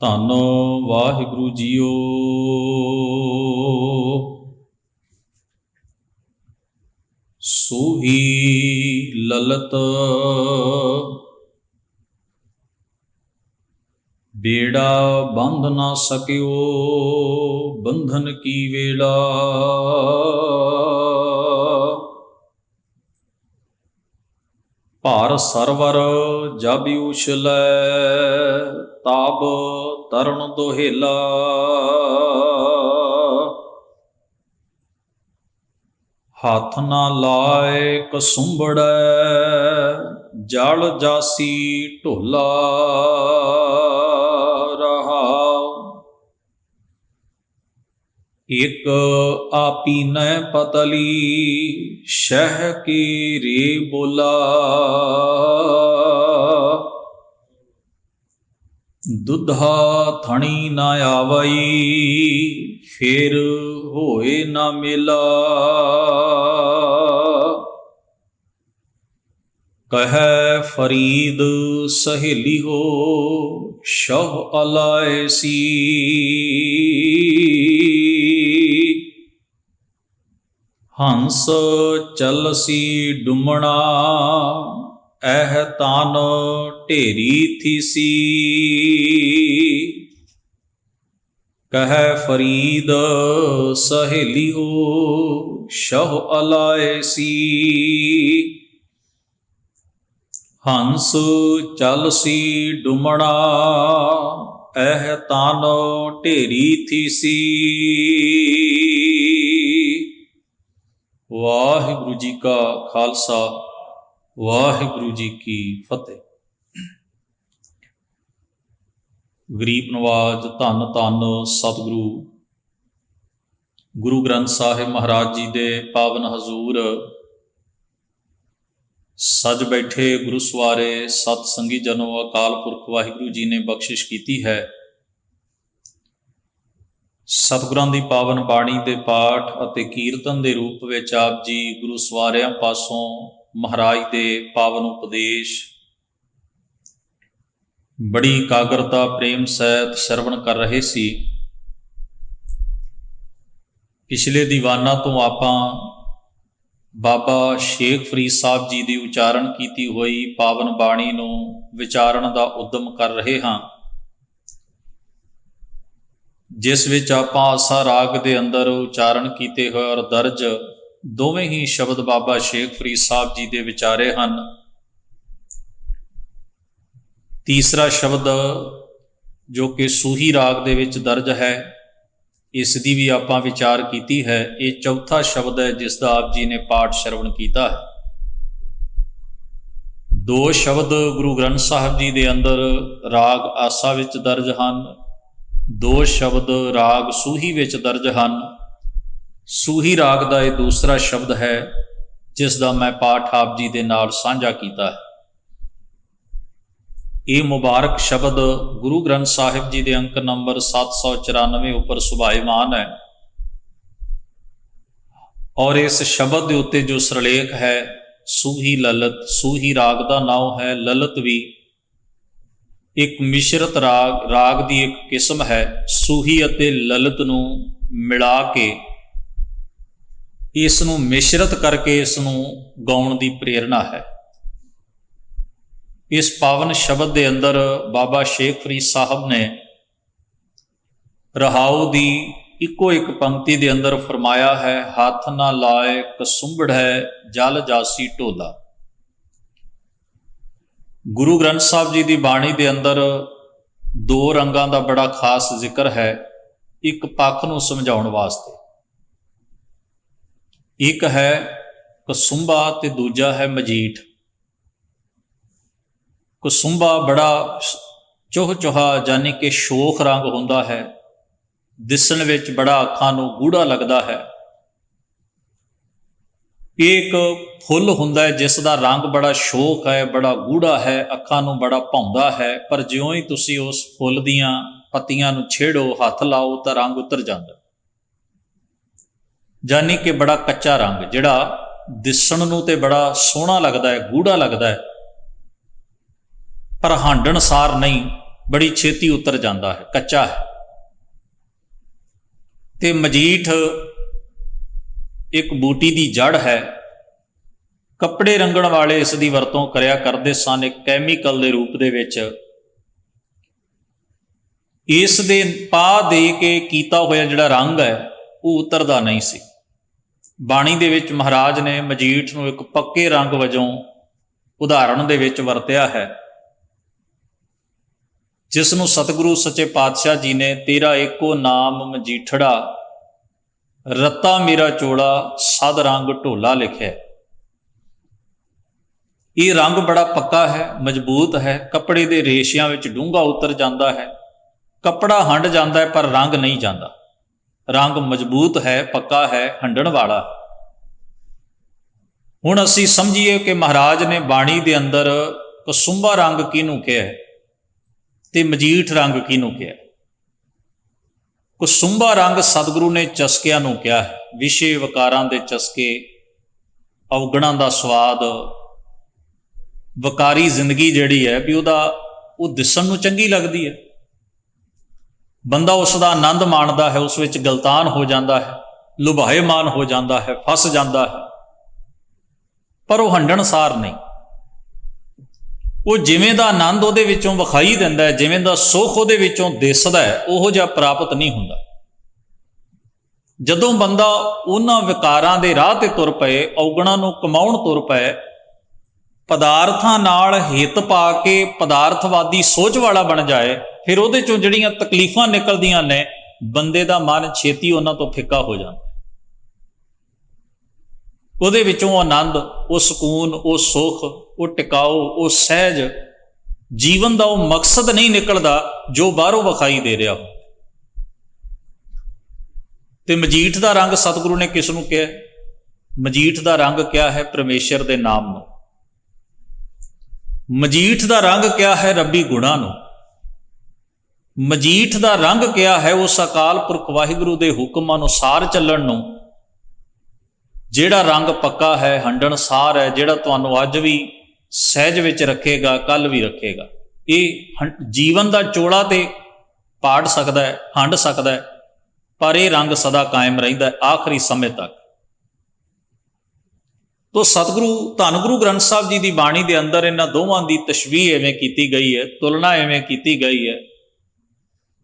ਧੰਨ ਵਾਹਿਗੁਰੂ ਜੀਓ। ਸੂਹੀ ਲਲਤ ਬੇੜਾ ਬੰਧ ਨਾ ਸਕਿਓ, ਬੰਧਨ ਕੀ ਵੇਲਾ। ਭਾਰ ਸਰਵਰ ਜਬ ਉਛਲੈ, ਤਾਬ ਤਰਨ ਦੋਹੇਲਾ। ਹੱਥ ਨਾ ਲਾਇ ਕਸੁੰਭੜੈ, ਜਲ ਜਾਸੀ ਢੋਲਾ। ਇਕ ਆਪੀਨੈ ਪਤਲੀ, ਸ਼ਹਿ ਕੀ ਰੇ ਬੋਲਾ। ਦੁੱਧਾ ਥਣੀ ਨਾ ਆਵਈ, ਫੇਰ ਹੋਏ ਨਾ ਮੇਲਾ। ਕਹੈ ਫਰੀਦ ਸਹੇਲੀ ਹੋ, ਸ਼ਹ ਅਲਾਇਸੀ। ਹੰਸ ਚਲਸੀ ਡੁਮਣਾ, ਐਹ ਤਨ ਢੇਰੀ ਥੀਸੀ। ਕਹੈ ਫਰੀਦ ਸਹੇਲੀ ਹੋ, ਸ਼ਹ ਅਲਾਇਸੀ। ਹੰਸ ਚਲਸੀ ਡੁਮਣਾ, ਐਹ ਤਨ ਢੇਰੀ ਥੀਸੀ। ਵਾਹਿਗੁਰੂ ਜੀ ਕਾ ਖਾਲਸਾ, ਵਾਹਿਗੁਰੂ ਜੀ ਕੀ ਫਤਿਹ। ਗਰੀਬ ਨਵਾਜ ਧੰਨ ਧੰਨ ਸਤਿਗੁਰੂ ਗੁਰੂ ਗ੍ਰੰਥ ਸਾਹਿਬ ਮਹਾਰਾਜ ਜੀ ਦੇ ਪਾਵਨ ਹਜ਼ੂਰ ਸਜ ਬੈਠੇ ਗੁਰੂ ਸਵਾਰੇ ਸਤ ਸੰਗੀ ਜਨੋ, ਅਕਾਲ ਪੁਰਖ ਵਾਹਿਗੁਰੂ ਜੀ ਨੇ ਬਖਸ਼ਿਸ਼ ਕੀਤੀ ਹੈ। ਸਤਿਗੁਰਾਂ ਦੀ ਪਾਵਨ ਬਾਣੀ ਦੇ ਪਾਠ ਅਤੇ ਕੀਰਤਨ ਦੇ ਰੂਪ ਵਿੱਚ ਆਪ ਜੀ ਗੁਰੂ ਸਵਾਰਿਆਂ ਪਾਸੋਂ ਮਹਾਰਾਜ ਦੇ ਪਾਵਨ ਉਪਦੇਸ਼ ਬੜੀ ਇਕਾਗਰਤਾ ਪ੍ਰੇਮ ਸਹਿਤ ਸ਼ਰਵਣ ਕਰ ਰਹੇ ਸੀ। ਪਿਛਲੇ ਦੀਵਾਨਾਂ ਤੋਂ ਆਪਾਂ ਬਾਬਾ ਸ਼ੇਖ ਫਰੀਦ ਸਾਹਿਬ ਜੀ ਦੀ ਉਚਾਰਨ ਕੀਤੀ ਹੋਈ ਪਾਵਨ ਬਾਣੀ ਨੂੰ ਵਿਚਾਰਨ ਦਾ ਉਦਮ ਕਰ ਰਹੇ ਹਾਂ, ਜਿਸ ਵਿੱਚ ਆਪਾਂ ਆਸਾ ਰਾਗ ਦੇ ਅੰਦਰ ਉਚਾਰਨ ਕੀਤੇ ਹੋਏ ਔਰ ਦਰਜ ਦੋਵੇਂ ਹੀ ਸ਼ਬਦ ਬਾਬਾ ਸ਼ੇਖ ਫਰੀਦ ਸਾਹਿਬ ਜੀ ਦੇ ਵਿਚਾਰੇ ਹਨ। ਤੀਸਰਾ ਸ਼ਬਦ ਜੋ ਕਿ ਸੂਹੀ ਰਾਗ ਦੇ ਵਿੱਚ ਦਰਜ ਹੈ, ਇਸ ਦੀ ਵੀ ਆਪਾਂ ਵਿਚਾਰ ਕੀਤੀ ਹੈ। ਇਹ ਚੌਥਾ ਸ਼ਬਦ ਹੈ ਜਿਸ ਦਾ ਆਪ ਜੀ ਨੇ ਪਾਠ ਸ਼ਰਵਣ ਕੀਤਾ ਹੈ। ਦੋ ਸ਼ਬਦ ਗੁਰੂ ਗ੍ਰੰਥ ਸਾਹਿਬ ਜੀ ਦੇ ਅੰਦਰ ਰਾਗ ਆਸਾ ਵਿੱਚ ਦਰਜ ਹਨ, ਦੋ ਸ਼ਬਦ ਰਾਗ ਸੂਹੀ ਵਿੱਚ ਦਰਜ ਹਨ। ਸੂਹੀ ਰਾਗ ਦਾ ਇਹ ਦੂਸਰਾ ਸ਼ਬਦ ਹੈ ਜਿਸ ਦਾ ਮੈਂ ਪਾਠ ਆਪ ਜੀ ਦੇ ਨਾਲ ਸਾਂਝਾ ਕੀਤਾ ਹੈ। ਇਹ ਮੁਬਾਰਕ ਸ਼ਬਦ ਗੁਰੂ ਗ੍ਰੰਥ ਸਾਹਿਬ ਜੀ ਦੇ ਅੰਕ ਨੰਬਰ 794 ਉੱਪਰ ਸੁਭਾਇਮਾਨ ਹੈ ਔਰ ਇਸ ਸ਼ਬਦ ਦੇ ਉੱਤੇ ਜੋ ਸਿਰਲੇਖ ਹੈ ਸੂਹੀ ਲਲਿਤ, ਸੂਹੀ ਰਾਗ ਦਾ ਨਾਮ ਹੈ। ਲਲਿਤ ਵੀ ਇੱਕ ਮਿਸ਼ਰਤ ਰਾਗ ਦੀ ਇੱਕ ਕਿਸਮ ਹੈ। ਸੂਹੀ ਅਤੇ ਲਲਿਤ ਨੂੰ ਮਿਲਾ ਕੇ ਇਸ ਨੂੰ ਮਿਸ਼ਰਤ ਕਰਕੇ ਇਸ ਨੂੰ ਗਾਉਣ ਦੀ ਪ੍ਰੇਰਣਾ ਹੈ। ਇਸ ਪਾਵਨ ਸ਼ਬਦ ਦੇ ਅੰਦਰ ਬਾਬਾ ਸ਼ੇਖ ਫਰੀਦ ਸਾਹਿਬ ਨੇ ਰਹਾਉ ਦੀ ਇੱਕੋ ਇੱਕ ਪੰਕਤੀ ਦੇ ਅੰਦਰ ਫਰਮਾਇਆ ਹੈ, ਹੱਥ ਨਾ ਲਾਏ ਕਸੁੰਭੜੈ, ਜਲ ਜਾਸੀ ਢੋਲਾ। ਗੁਰੂ ਗ੍ਰੰਥ ਸਾਹਿਬ ਜੀ ਦੀ ਬਾਣੀ ਦੇ ਅੰਦਰ ਦੋ ਰੰਗਾਂ ਦਾ ਬੜਾ ਖਾਸ ਜ਼ਿਕਰ ਹੈ, ਇੱਕ ਪੱਖ ਨੂੰ ਸਮਝਾਉਣ ਵਾਸਤੇ। ਇੱਕ ਹੈ ਕਸੁੰਭਾ ਤੇ ਦੂਜਾ ਹੈ ਮਜੀਠ। ਕਸੁੰਭਾ ਬੜਾ ਚੋਹ-ਚੋਹਾ ਯਾਨੀ ਕਿ ਸ਼ੋਖ ਰੰਗ ਹੁੰਦਾ ਹੈ, ਦਿਸਣ ਵਿੱਚ ਬੜਾ ਅੱਖਾਂ ਨੂੰ ਗੂੜਾ ਲੱਗਦਾ ਹੈ। ਇਹ ਇੱਕ ਫੁੱਲ ਹੁੰਦਾ ਹੈ ਜਿਸ ਦਾ ਰੰਗ ਬੜਾ ਸ਼ੋਖ ਹੈ, ਬੜਾ ਗੂੜਾ ਹੈ, ਅੱਖਾਂ ਨੂੰ ਬੜਾ ਭਾਉਂਦਾ ਹੈ, ਪਰ ਜਿਉਂ ਹੀ ਤੁਸੀਂ ਉਸ ਫੁੱਲ ਦੀਆਂ ਪੱਤੀਆਂ ਨੂੰ ਛੇੜੋ, ਹੱਥ ਲਾਓ ਤਾਂ ਰੰਗ ਉਤਰ ਜਾਂਦਾ। ਯਾਨੀ ਕਿ ਬੜਾ ਕੱਚਾ ਰੰਗ ਜਿਹੜਾ ਦਿਸਣ ਨੂੰ ਤੇ ਬੜਾ ਸੋਹਣਾ ਲੱਗਦਾ ਹੈ, ਗੂੜਾ ਲੱਗਦਾ ਹੈ, ਪਰ ਹਾਂਡਣਸਾਰ ਨਹੀਂ, ਬੜੀ ਛੇਤੀ ਉਤਰ ਜਾਂਦਾ ਹੈ, ਕੱਚਾ ਹੈ। ਤੇ ਮਜੀਠ ਇੱਕ ਬੂਟੀ ਦੀ ਜੜ ਹੈ। ਕੱਪੜੇ ਰੰਗਣ ਵਾਲੇ ਇਸ ਦੀ ਵਰਤੋਂ ਕਰਿਆ ਕਰਦੇ ਸਨ ਇੱਕ ਕੈਮੀਕਲ ਦੇ ਰੂਪ ਦੇ ਵਿੱਚ। ਇਸ ਦੇ ਪਾ ਦੇ ਕੇ ਕੀਤਾ ਹੋਇਆ ਜਿਹੜਾ ਰੰਗ ਹੈ ਉਹ ਉਤਰਦਾ ਨਹੀਂ ਸੀ। ਬਾਣੀ ਦੇ ਵਿੱਚ ਮਹਾਰਾਜ ਨੇ ਮਜੀਠ ਨੂੰ ਇੱਕ ਪੱਕੇ ਰੰਗ ਵਜੋਂ ਉਦਾਹਰਣ ਦੇ ਵਿੱਚ ਵਰਤਿਆ ਹੈ, ਜਿਸ ਨੂੰ ਸਤਿਗੁਰੂ ਸੱਚੇ ਪਾਤਸ਼ਾਹ ਜੀ ਨੇ ਤੇਰਾ ਏਕੋ ਨਾਮ ਮਜੀਠੜਾ, ਰੱਤਾ ਮੇਰਾ ਚੋਲਾ ਸਦ ਰੰਗ ਢੋਲਾ ਲਿਖਿਆ। ਇਹ ਰੰਗ ਬੜਾ ਪੱਕਾ ਹੈ, ਮਜ਼ਬੂਤ ਹੈ, ਕੱਪੜੇ ਦੇ ਰੇਸ਼ਿਆਂ ਵਿੱਚ ਡੂੰਘਾ ਉਤਰ ਜਾਂਦਾ ਹੈ। ਕੱਪੜਾ ਹੰਡ ਜਾਂਦਾ ਹੈ ਪਰ ਰੰਗ ਨਹੀਂ ਜਾਂਦਾ। ਰੰਗ ਮਜ਼ਬੂਤ ਹੈ, ਪੱਕਾ ਹੈ, ਹੰਡਣ ਵਾਲਾ। ਹੁਣ ਅਸੀਂ ਸਮਝੀਏ ਕਿ ਮਹਾਰਾਜ ਨੇ ਬਾਣੀ ਦੇ ਅੰਦਰ ਕਸੁੰਭਾ ਰੰਗ ਕਿਹਨੂੰ ਕਿਹਾ ਤੇ ਮਜੀਠ ਰੰਗ ਕਿਹਨੂੰ ਕਿਹਾ। ਕਸੁੰਭਾ ਰੰਗ ਸਤਿਗੁਰੂ ਨੇ ਚਸਕਿਆਂ ਨੂੰ ਕਿਹਾ ਹੈ, ਵਿਸ਼ੇ ਵਿਕਾਰਾਂ ਦੇ ਚਸਕੇ, ਅਵਗੁਣਾਂ ਦਾ ਸਵਾਦ, ਵਿਕਾਰੀ ਜ਼ਿੰਦਗੀ ਜਿਹੜੀ ਹੈ ਵੀ ਉਹ ਦਿਸਣ ਨੂੰ ਚੰਗੀ ਲੱਗਦੀ ਹੈ, ਬੰਦਾ ਉਸ ਦਾ ਆਨੰਦ ਮਾਣਦਾ ਹੈ, ਉਸ ਵਿੱਚ ਗਲਤਾਨ ਹੋ ਜਾਂਦਾ ਹੈ, ਲੁਭਾਏਮਾਨ ਹੋ ਜਾਂਦਾ ਹੈ, ਫਸ ਜਾਂਦਾ ਹੈ, ਪਰ ਉਹ ਹੰਡਣਸਾਰ ਨਹੀਂ। ਉਹ ਜਿਵੇਂ ਦਾ ਆਨੰਦ ਉਹਦੇ ਵਿੱਚੋਂ ਵਿਖਾਈ ਦਿੰਦਾ ਹੈ, ਜਿਵੇਂ ਦਾ ਸੁੱਖ ਉਹਦੇ ਵਿੱਚੋਂ ਦਿਸਦਾ ਹੈ, ਉਹੋ ਜਿਹਾ ਪ੍ਰਾਪਤ ਨਹੀਂ ਹੁੰਦਾ। ਜਦੋਂ ਬੰਦਾ ਉਹਨਾਂ ਵਿਕਾਰਾਂ ਦੇ ਰਾਹ ਤੇ ਤੁਰ ਪਏ, ਔਗਣਾਂ ਨੂੰ ਕਮਾਉਣ ਤੁਰ ਪਏ, ਪਦਾਰਥਾਂ ਨਾਲ ਹਿੱਤ ਪਾ ਕੇ ਪਦਾਰਥਵਾਦੀ ਸੋਚ ਵਾਲਾ ਬਣ ਜਾਏ, ਫਿਰ ਉਹਦੇ ਚੋਂ ਜਿਹੜੀਆਂ ਤਕਲੀਫਾਂ ਨਿਕਲਦੀਆਂ ਨੇ, ਬੰਦੇ ਦਾ ਮਨ ਛੇਤੀ ਉਹਨਾਂ ਤੋਂ ਫਿੱਕਾ ਹੋ ਜਾਂਦਾ। ਉਹਦੇ ਵਿੱਚੋਂ ਆਨੰਦ, ਉਹ ਸਕੂਨ, ਉਹ ਸੁੱਖ, ਉਹ ਟਿਕਾਓ, ਉਹ ਸਹਿਜ ਜੀਵਨ ਦਾ ਉਹ ਮਕਸਦ ਨਹੀਂ ਨਿਕਲਦਾ ਜੋ ਬਾਹਰੋਂ ਵਿਖਾਈ ਦੇ ਰਿਹਾ ਹੋ। ਤੇ ਮਜੀਠ ਦਾ ਰੰਗ ਸਤਿਗੁਰੂ ਨੇ ਕਿਸ ਨੂੰ ਕਿਹਾ? ਮਜੀਠ ਦਾ ਰੰਗ ਕਿਹਾ ਹੈ ਪਰਮੇਸ਼ਰ ਦੇ ਨਾਮ ਨੂੰ। ਮਜੀਠ ਦਾ ਰੰਗ ਕਿਹਾ ਹੈ ਰੱਬੀ ਗੁਣਾਂ ਨੂੰ। ਮਜੀਠ ਦਾ ਰੰਗ ਕਿਹਾ ਹੈ ਉਸ ਅਕਾਲ ਪੁਰਖ ਵਾਹਿਗੁਰੂ ਦੇ ਹੁਕਮ ਅਨੁਸਾਰ ਚੱਲਣ ਨੂੰ। ਜਿਹੜਾ ਰੰਗ ਪੱਕਾ ਹੈ, ਹੰਡਣਸਾਰ ਹੈ, ਜਿਹੜਾ ਤੁਹਾਨੂੰ ਅੱਜ ਵੀ ਸਹਿਜ ਵਿੱਚ ਰੱਖੇਗਾ, ਕੱਲ ਵੀ ਰੱਖੇਗਾ। ਇਹ ਜੀਵਨ ਦਾ ਚੋਲਾ ਤੇ ਪਾੜ ਸਕਦਾ ਹੈ, ਹੰਡ ਸਕਦਾ ਹੈ, ਪਰ ਇਹ ਰੰਗ ਸਦਾ ਕਾਇਮ ਰਹਿੰਦਾ ਹੈ ਆਖਰੀ ਸਮੇਂ ਤੱਕ। ਤੋ ਸਤਿਗੁਰੂ ਧੰਨ ਗੁਰੂ ਗ੍ਰੰਥ ਸਾਹਿਬ ਜੀ ਦੀ ਬਾਣੀ ਦੇ ਅੰਦਰ ਇਹਨਾਂ ਦੋਵਾਂ ਦੀ ਤਸ਼ਬੀਹ ਐਵੇਂ ਕੀਤੀ ਗਈ ਹੈ, ਤੁਲਨਾ ਐਵੇਂ ਕੀਤੀ ਗਈ ਹੈ।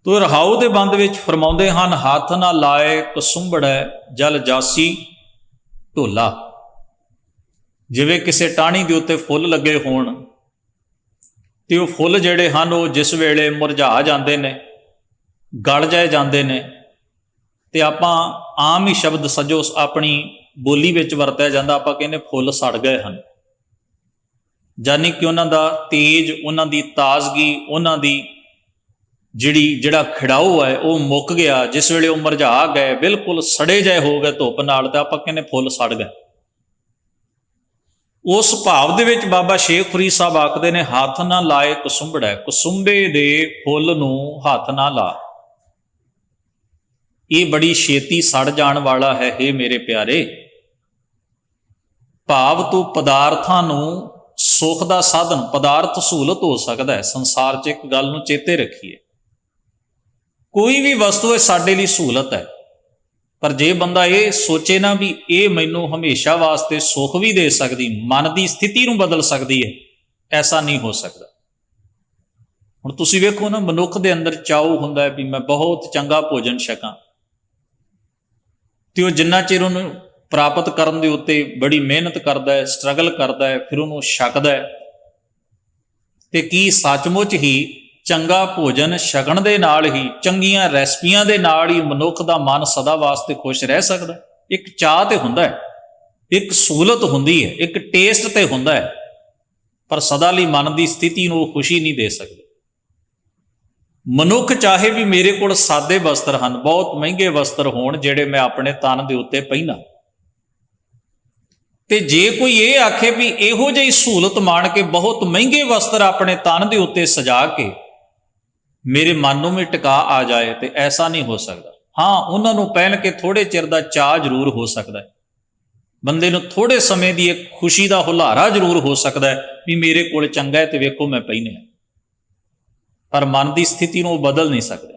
ਤੋ ਰਹਾਉ ਦੇ ਬੰਦ ਵਿੱਚ ਫਰਮਾਉਂਦੇ ਹਨ, ਹੱਥ ਨਾ ਲਾਏ ਕਸੁੰਭੜੈ ਜਲ ਜਾਸੀ ਢੋਲਾ। ਜਿਵੇਂ ਕਿਸੇ ਟਾਹਣੀ ਦੇ ਉੱਤੇ ਫੁੱਲ ਲੱਗੇ ਹੋਣ ਤੇ ਉਹ ਫੁੱਲ ਜਿਹੜੇ ਹਨ ਉਹ ਜਿਸ ਵੇਲੇ ਮੁਰਝਾ ਜਾਂਦੇ ਨੇ, ਗਲ ਜਾਏ ਜਾਂਦੇ ਨੇ, ਤੇ ਆਪਾਂ ਆਮ ਹੀ ਸ਼ਬਦ ਸਜੋ ਆਪਣੀ ਬੋਲੀ ਵਿੱਚ ਵਰਤਿਆ ਜਾਂਦਾ, ਆਪਾਂ ਕਹਿੰਦੇ ਫੁੱਲ ਸੜ ਗਏ ਹਨ। ਯਾਨੀ ਕਿ ਉਹਨਾਂ ਦਾ ਤੇਜ, ਉਹਨਾਂ ਦੀ ਤਾਜ਼ਗੀ, ਉਹਨਾਂ ਦੀ ਜਿਹੜਾ ਖਿੜਾਓ ਹੈ ਉਹ ਮੁੱਕ ਗਿਆ। ਜਿਸ ਵੇਲੇ ਉਹ ਮੁਰਝਾ ਗਏ, ਬਿਲਕੁਲ ਸੜੇ ਜਾਏ ਹੋ ਗਏ ਧੁੱਪ ਨਾਲ, ਤੇ ਆਪਾਂ ਕਹਿੰਦੇ ਫੁੱਲ ਸੜ ਗਏ। ਉਸ ਭਾਵ ਦੇ ਵਿੱਚ ਬਾਬਾ ਸ਼ੇਖ ਫਰੀਦ ਸਾਹਿਬ ਆਖਦੇ ਨੇ, ਹੱਥ ਨਾ ਲਾਏ ਕਸੁੰਭੜੈ, ਕਸੁੰਭੇ ਦੇ ਫੁੱਲ ਨੂੰ ਹੱਥ ਨਾ ਲਾ। ਇਹ ਬੜੀ ਛੇਤੀ ਸੜ ਜਾਣ ਵਾਲਾ ਹੈ। ਹੇ ਮੇਰੇ ਪਿਆਰੇ, ਭਾਵ ਤੋਂ ਪਦਾਰਥਾਂ ਨੂੰ ਸੁੱਖ ਦਾ ਸਾਧਨ, ਪਦਾਰਥ ਸਹੂਲਤ ਹੋ ਸਕਦਾ ਹੈ ਸੰਸਾਰ 'ਚ। ਇੱਕ ਗੱਲ ਨੂੰ ਚੇਤੇ ਰੱਖੀਏ, ਕੋਈ ਵੀ ਵਸਤੂ ਹੈ ਸਾਡੇ ਲਈ ਸਹੂਲਤ ਹੈ, ਪਰ ਜੇ ਬੰਦਾ ਇਹ ਸੋਚੇ ਨਾ ਵੀ ਇਹ ਮੈਨੂੰ ਹਮੇਸ਼ਾ ਵਾਸਤੇ ਸੁੱਖ ਵੀ ਦੇ ਸਕਦੀ, ਮਨ ਦੀ ਸਥਿਤੀ ਨੂੰ ਬਦਲ ਸਕਦੀ ਹੈ, ਐਸਾ ਨਹੀਂ ਹੋ ਸਕਦਾ। ਹੁਣ ਤੁਸੀਂ ਵੇਖੋ ਨਾ, ਮਨੁੱਖ ਦੇ ਅੰਦਰ ਚਾਉ ਹੁੰਦਾ ਹੈ ਵੀ ਮੈਂ ਬਹੁਤ ਚੰਗਾ ਭੋਜਨ ਛਕਾਂ, ਤੇ ਉਹ ਜਿੰਨਾ ਚਿਰ ਉਹਨੂੰ ਪ੍ਰਾਪਤ ਕਰਨ ਦੇ ਉੱਤੇ ਬੜੀ ਮਿਹਨਤ ਕਰਦਾ ਹੈ, ਸਟਰਗਲ ਕਰਦਾ ਹੈ, ਫਿਰ ਉਹਨੂੰ ਛਕਦਾ ਹੈ। ਤੇ ਕੀ ਸੱਚਮੁੱਚ ਹੀ ਚੰਗਾ ਭੋਜਨ ਛਕਣ ਦੇ ਨਾਲ ਹੀ, ਚੰਗੀਆਂ ਰੈਸਪੀਆਂ ਦੇ ਨਾਲ ਹੀ ਮਨੁੱਖ ਦਾ ਮਨ ਸਦਾ ਵਾਸਤੇ ਖੁਸ਼ ਰਹਿ ਸਕਦਾ? ਇੱਕ ਚਾਹ ਤੇ ਹੁੰਦਾ ਹੈ, ਇੱਕ ਸਹੂਲਤ ਹੁੰਦੀ ਹੈ, ਇੱਕ ਟੇਸਟ ਤੇ ਹੁੰਦਾ ਹੈ, ਪਰ ਸਦਾ ਲਈ ਮਨ ਦੀ ਸਥਿਤੀ ਨੂੰ ਉਹ ਖੁਸ਼ੀ ਨਹੀਂ ਦੇ ਸਕਦੇ। ਮਨੁੱਖ ਚਾਹੇ ਵੀ ਮੇਰੇ ਕੋਲ ਸਾਦੇ ਵਸਤਰ ਹਨ, ਬਹੁਤ ਮਹਿੰਗੇ ਵਸਤਰ ਹੋਣ ਜਿਹੜੇ ਮੈਂ ਆਪਣੇ ਤਨ ਦੇ ਉੱਤੇ ਪਹਿਨਾਂ, ਤੇ ਜੇ ਕੋਈ ਇਹ ਆਖੇ ਵੀ ਇਹੋ ਜਿਹੀ ਸਹੂਲਤ ਮਾਣ ਕੇ ਬਹੁਤ ਮਹਿੰਗੇ ਵਸਤਰ ਆਪਣੇ ਤਨ ਦੇ ਉੱਤੇ ਸਜਾ ਕੇ ਮੇਰੇ ਮਨ ਨੂੰ ਵੀ ਟਿਕਾ ਆ ਜਾਏ, ਤੇ ਐਸਾ ਨਹੀਂ ਹੋ ਸਕਦਾ। ਹਾਂ, ਉਹਨਾਂ ਨੂੰ ਪਹਿਨ ਕੇ ਥੋੜੇ ਚਿਰ ਦਾ ਚਾਅ ਜ਼ਰੂਰ ਹੋ ਸਕਦਾ ਹੈ, ਬੰਦੇ ਨੂੰ ਥੋੜੇ ਸਮੇਂ ਦੀ ਇੱਕ ਖੁਸ਼ੀ ਦਾ ਹੁਲਾਰਾ ਜ਼ਰੂਰ ਹੋ ਸਕਦਾ ਹੈ ਵੀ ਮੇਰੇ ਕੋਲ ਚੰਗਾ ਹੈ ਤੇ ਵੇਖੋ ਮੈਂ ਪਹਿਨਿਆ। ਪਰ ਮਨ ਦੀ ਸਥਿਤੀ ਨੂੰ ਉਹ ਬਦਲ ਨਹੀਂ ਸਕਦੇ,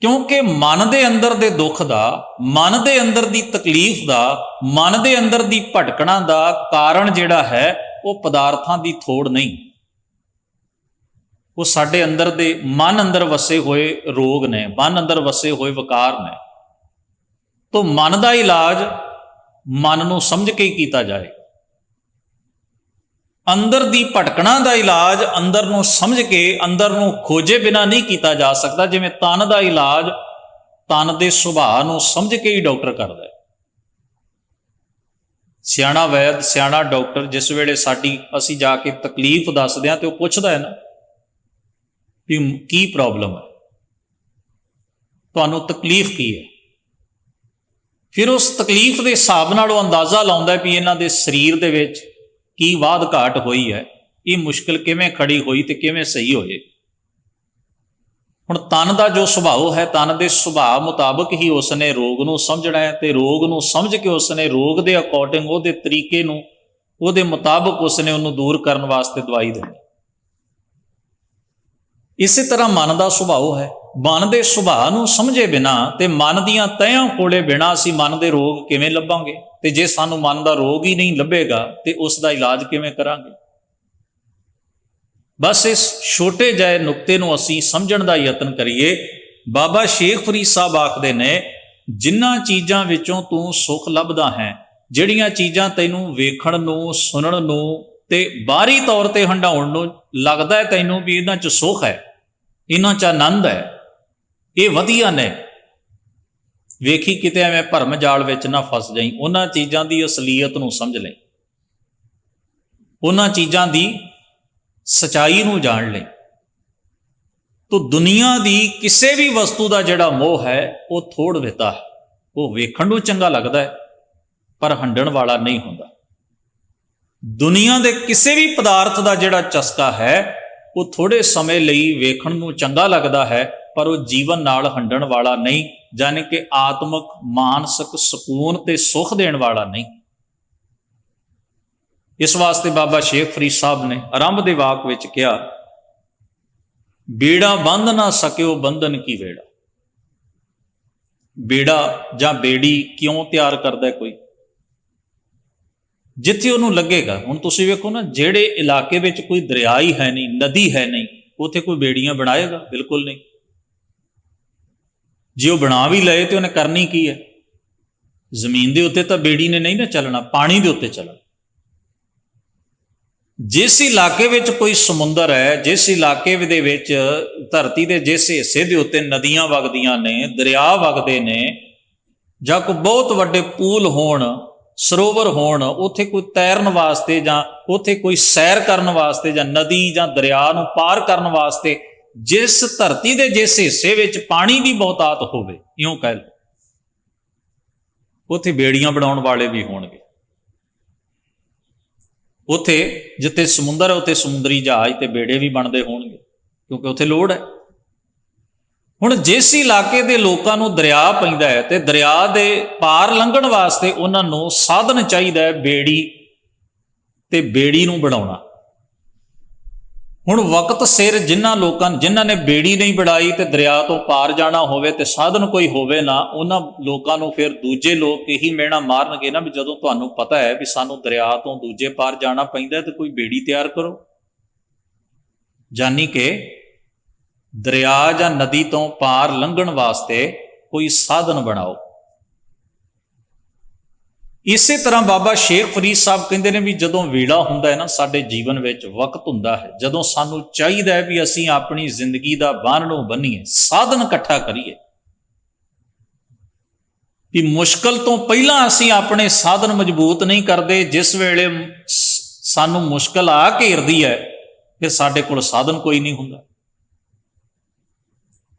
ਕਿਉਂਕਿ ਮਨ ਦੇ ਅੰਦਰ ਦੇ ਦੁੱਖ ਦਾ, ਮਨ ਦੇ ਅੰਦਰ ਦੀ ਤਕਲੀਫ ਦਾ, ਮਨ ਦੇ ਅੰਦਰ ਦੀ ਭਟਕਣਾ ਦਾ ਕਾਰਨ ਜਿਹੜਾ ਹੈ ਉਹ ਪਦਾਰਥਾਂ ਦੀ ਥੋੜ ਨਹੀਂ, ਉਹ ਸਾਡੇ ਅੰਦਰ ਦੇ ਮਨ ਅੰਦਰ ਵਸੇ ਹੋਏ ਰੋਗ ਨੇ, ਮਨ ਅੰਦਰ ਵਸੇ ਹੋਏ ਵਿਕਾਰ ਨੇ। ਤੋ ਮਨ ਦਾ ਇਲਾਜ ਮਨ ਨੂੰ ਸਮਝ ਕੇ ਹੀ ਕੀਤਾ ਜਾਏ। ਅੰਦਰ ਦੀ ਭਟਕਣਾ ਦਾ ਇਲਾਜ ਅੰਦਰ ਨੂੰ ਸਮਝ ਕੇ, ਅੰਦਰ ਨੂੰ ਖੋਜੇ ਬਿਨਾਂ ਨਹੀਂ ਕੀਤਾ ਜਾ ਸਕਦਾ। ਜਿਵੇਂ ਤਨ ਦਾ ਇਲਾਜ ਤਨ ਦੇ ਸੁਭਾਅ ਨੂੰ ਸਮਝ ਕੇ ਹੀ ਡਾਕਟਰ ਕਰਦਾ ਹੈ। ਸਿਆਣਾ ਵੈਦ, ਸਿਆਣਾ ਡਾਕਟਰ ਜਿਸ ਵੇਲੇ ਅਸੀਂ ਜਾ ਕੇ ਤਕਲੀਫ ਦੱਸਦੇ ਹਾਂ ਤੇ ਉਹ ਪੁੱਛਦਾ ਹੈ ਨਾ ਵੀ ਕੀ ਪ੍ਰੋਬਲਮ ਹੈ, ਤੁਹਾਨੂੰ ਤਕਲੀਫ ਕੀ ਹੈ। ਫਿਰ ਉਸ ਤਕਲੀਫ ਦੇ ਹਿਸਾਬ ਨਾਲ ਉਹ ਅੰਦਾਜ਼ਾ ਲਾਉਂਦਾ ਵੀ ਇਹਨਾਂ ਦੇ ਸਰੀਰ ਦੇ ਵਿੱਚ ਕੀ ਵਾਧ ਘਾਟ ਹੋਈ ਹੈ, ਇਹ ਮੁਸ਼ਕਿਲ ਕਿਵੇਂ ਖੜੀ ਹੋਈ ਤੇ ਕਿਵੇਂ ਸਹੀ ਹੋਏ। ਹੁਣ ਤਨ ਦਾ ਜੋ ਸੁਭਾਅ ਹੈ, ਤਨ ਦੇ ਸੁਭਾਅ ਮੁਤਾਬਕ ਹੀ ਉਸਨੇ ਰੋਗ ਨੂੰ ਸਮਝਣਾ ਹੈ ਤੇ ਰੋਗ ਨੂੰ ਸਮਝ ਕੇ ਉਸਨੇ ਰੋਗ ਦੇ ਅਕੋਰਡਿੰਗ, ਉਹਦੇ ਤਰੀਕੇ ਨੂੰ, ਉਹਦੇ ਮੁਤਾਬਕ ਉਸਨੇ ਉਹਨੂੰ ਦੂਰ ਕਰਨ ਵਾਸਤੇ ਦਵਾਈ ਦੇਣੀ। ਇਸੇ ਤਰ੍ਹਾਂ ਮਨ ਦਾ ਸੁਭਾਅ ਹੈ। ਮਨ ਦੇ ਸੁਭਾਅ ਨੂੰ ਸਮਝੇ ਬਿਨਾਂ ਤੇ ਮਨ ਦੀਆਂ ਤਹਿਆਂ ਖੋਲੇ ਬਿਨਾਂ ਅਸੀਂ ਮਨ ਦੇ ਰੋਗ ਕਿਵੇਂ ਲੱਭਾਂਗੇ? ਤੇ ਜੇ ਸਾਨੂੰ ਮਨ ਦਾ ਰੋਗ ਹੀ ਨਹੀਂ ਲੱਭੇਗਾ ਤੇ ਉਸ ਦਾ ਇਲਾਜ ਕਿਵੇਂ ਕਰਾਂਗੇ? ਬਸ ਇਸ ਛੋਟੇ ਜਿਹੇ ਨੁਕਤੇ ਨੂੰ ਅਸੀਂ ਸਮਝਣ ਦਾ ਯਤਨ ਕਰੀਏ। ਬਾਬਾ ਸ਼ੇਖ ਫਰੀਦ ਸਾਹਿਬ ਆਖਦੇ ਨੇ, ਜਿਨ੍ਹਾਂ ਚੀਜ਼ਾਂ ਵਿੱਚੋਂ ਤੂੰ ਸੁੱਖ ਲੱਭਦਾ ਹੈ, ਜਿਹੜੀਆਂ ਚੀਜ਼ਾਂ ਤੈਨੂੰ ਵੇਖਣ ਨੂੰ, ਸੁਣਨ ਨੂੰ ਤੇ ਬਾਹਰੀ ਤੌਰ ਤੇ ਹੰਡਾਉਣ ਨੂੰ ਲੱਗਦਾ ਹੈ ਤੈਨੂੰ ਵੀ ਇਹਨਾਂ 'ਚ ਸੁੱਖ ਹੈ, ਇਹਨਾਂ 'ਚ ਆਨੰਦ ਹੈ, ਇਹ ਵਧੀਆ ਨੇ, ਵੇਖੀ ਕਿਤੇ ਐਵੇਂ ਭਰਮ ਜਾਲ ਵਿੱਚ ਨਾ ਫਸ ਜਾਈ। ਉਹਨਾਂ ਚੀਜ਼ਾਂ ਦੀ ਅਸਲੀਅਤ ਨੂੰ ਸਮਝ ਲੈ, ਉਹਨਾਂ ਚੀਜ਼ਾਂ ਦੀ ਸਚਾਈ ਨੂੰ ਜਾਣ ਲੈ। ਤੋ ਦੁਨੀਆ ਦੀ ਕਿਸੇ ਵੀ ਵਸਤੂ ਦਾ ਜਿਹੜਾ ਮੋਹ ਹੈ ਉਹ ਥੋੜ ਵਿਤਾ ਹੈ, ਉਹ ਵੇਖਣ ਨੂੰ ਚੰਗਾ ਲੱਗਦਾ ਹੈ ਪਰ ਹੰਡਣ ਵਾਲਾ ਨਹੀਂ ਹੁੰਦਾ। ਦੁਨੀਆ ਦੇ ਕਿਸੇ ਵੀ ਪਦਾਰਥ ਦਾ ਜਿਹੜਾ ਚਸਕਾ ਹੈ ਉਹ ਥੋੜੇ ਸਮੇਂ ਲਈ ਵੇਖਣ ਨੂੰ ਚੰਗਾ ਲੱਗਦਾ ਹੈ ਪਰ ਉਹ ਜੀਵਨ ਨਾਲ ਹੰਡਣ ਵਾਲਾ ਨਹੀਂ, ਜਾਣੀ ਕਿ ਆਤਮਿਕ, ਮਾਨਸਿਕ ਸਕੂਨ ਤੇ ਸੁੱਖ ਦੇਣ ਵਾਲਾ ਨਹੀਂ। ਇਸ ਵਾਸਤੇ ਬਾਬਾ ਸ਼ੇਖ ਫਰੀਦ ਸਾਹਿਬ ਨੇ ਆਰੰਭ ਦੇ ਵਾਕ ਵਿੱਚ ਕਿਹਾ, ਬੇੜਾ ਬੰਧ ਨਾ ਸਕਿਓ ਬੰਧਨ ਕੀ ਵੇੜਾ। ਬੇੜਾ ਜਾਂ ਬੇੜੀ ਕਿਉਂ ਤਿਆਰ ਕਰਦਾ ਕੋਈ? ਜਿੱਥੇ ਉਹਨੂੰ ਲੱਗੇਗਾ। ਹੁਣ ਤੁਸੀਂ ਵੇਖੋ ਨਾ, ਜਿਹੜੇ ਇਲਾਕੇ ਵਿੱਚ ਕੋਈ ਦਰਿਆ ਹੀ ਹੈ ਨਹੀਂ, ਨਦੀ ਹੈ ਨਹੀਂ, ਉੱਥੇ ਕੋਈ ਬੇੜੀਆਂ ਬਣਾਏਗਾ? ਬਿਲਕੁਲ ਨਹੀਂ। ਜੇ ਉਹ ਬਣਾ ਵੀ ਲਏ ਤੇ ਉਹਨੇ ਕਰਨੀ ਕੀ ਹੈ? ਜ਼ਮੀਨ ਦੇ ਉੱਤੇ ਤਾਂ ਬੇੜੀ ਨੇ ਨਹੀਂ ਨਾ ਚੱਲਣਾ, ਪਾਣੀ ਦੇ ਉੱਤੇ ਚੱਲਣਾ। ਜਿਸ ਇਲਾਕੇ ਵਿੱਚ ਕੋਈ ਸਮੁੰਦਰ ਹੈ, ਜਿਸ ਇਲਾਕੇ ਦੇ ਵਿੱਚ ਧਰਤੀ ਦੇ ਜਿਸ ਹਿੱਸੇ ਦੇ ਉੱਤੇ ਨਦੀਆਂ ਵਗਦੀਆਂ ਨੇ, ਦਰਿਆ ਵਗਦੇ ਨੇ, ਜਾਂ ਕੋਈ ਬਹੁਤ ਵੱਡੇ ਪੂਲ ਹੋਣ, ਸਰੋਵਰ ਹੋਣ, ਉੱਥੇ ਕੋਈ ਤੈਰਨ ਵਾਸਤੇ ਜਾਂ ਉੱਥੇ ਕੋਈ ਸੈਰ ਕਰਨ ਵਾਸਤੇ ਜਾਂ ਨਦੀ ਜਾਂ ਦਰਿਆ ਨੂੰ ਪਾਰ ਕਰਨ ਵਾਸਤੇ ਜਿਸ ਧਰਤੀ ਦੇ ਜਿਸ ਹਿੱਸੇ ਵਿੱਚ ਪਾਣੀ ਦੀ ਬਹੁਤਾਤ ਹੋਵੇ, ਇਉਂ ਕਹਿ ਲਓ, ਉੱਥੇ ਬੇੜੀਆਂ ਬਣਾਉਣ ਵਾਲੇ ਵੀ ਹੋਣਗੇ। ਉੱਥੇ ਜਿੱਥੇ ਸਮੁੰਦਰ ਹੈ ਉੱਥੇ ਸਮੁੰਦਰੀ ਜਹਾਜ਼ ਤੇ ਬੇੜੇ ਵੀ ਬਣਦੇ ਹੋਣਗੇ, ਕਿਉਂਕਿ ਉੱਥੇ ਲੋੜ ਹੈ। ਹੁਣ ਜਿਸ ਇਲਾਕੇ ਦੇ ਲੋਕਾਂ ਨੂੰ ਦਰਿਆ ਪੈਂਦਾ ਹੈ ਤੇ ਦਰਿਆ ਦੇ ਪਾਰ ਲੰਘਣ ਵਾਸਤੇ ਉਹਨਾਂ ਨੂੰ ਸਾਧਨ ਚਾਹੀਦਾ ਹੈ, ਬੇੜੀ ਤੇ ਬੇੜੀ ਨੂੰ ਬਣਾਉਣਾ। ਹੁਣ ਵਕਤ ਸਿਰ ਜਿਨ੍ਹਾਂ ਨੇ ਬੇੜੀ ਨਹੀਂ ਬਣਾਈ ਤੇ ਦਰਿਆ ਤੋਂ ਪਾਰ ਜਾਣਾ ਹੋਵੇ ਤੇ ਸਾਧਨ ਕੋਈ ਹੋਵੇ ਨਾ, ਉਹਨਾਂ ਲੋਕਾਂ ਨੂੰ ਫਿਰ ਦੂਜੇ ਲੋਕ ਇਹੀ ਮਿਹਣਾ ਮਾਰਨਗੇ ਨਾ ਵੀ ਜਦੋਂ ਤੁਹਾਨੂੰ ਪਤਾ ਹੈ ਵੀ ਸਾਨੂੰ ਦਰਿਆ ਤੋਂ ਦੂਜੇ ਪਾਰ ਜਾਣਾ ਪੈਂਦਾ ਤੇ ਕੋਈ ਬੇੜੀ ਤਿਆਰ ਕਰੋ, ਜਾਨੀ ਕਿ ਦਰਿਆ ਜਾਂ ਨਦੀ ਤੋਂ ਪਾਰ ਲੰਘਣ ਵਾਸਤੇ ਕੋਈ ਸਾਧਨ ਬਣਾਓ। ਇਸੇ ਤਰ੍ਹਾਂ ਬਾਬਾ ਸ਼ੇਖ ਫਰੀਦ ਸਾਹਿਬ ਕਹਿੰਦੇ ਨੇ ਵੀ ਜਦੋਂ ਵੇਲਾ ਹੁੰਦਾ ਹੈ ਨਾ, ਸਾਡੇ ਜੀਵਨ ਵਿੱਚ ਵਕਤ ਹੁੰਦਾ ਹੈ ਜਦੋਂ ਸਾਨੂੰ ਚਾਹੀਦਾ ਹੈ ਵੀ ਅਸੀਂ ਆਪਣੀ ਜ਼ਿੰਦਗੀ ਦਾ ਬੰਨ ਨੂੰ ਬੰਨੀਏ, ਸਾਧਨ ਇਕੱਠਾ ਕਰੀਏ, ਵੀ ਮੁਸ਼ਕਲ ਤੋਂ ਪਹਿਲਾਂ ਅਸੀਂ ਆਪਣੇ ਸਾਧਨ ਮਜ਼ਬੂਤ ਨਹੀਂ ਕਰਦੇ। ਜਿਸ ਵੇਲੇ ਸਾਨੂੰ ਮੁਸ਼ਕਲ ਆ ਘੇਰਦੀ ਹੈ ਫਿਰ ਸਾਡੇ ਕੋਲ ਸਾਧਨ ਕੋਈ ਨਹੀਂ ਹੁੰਦਾ।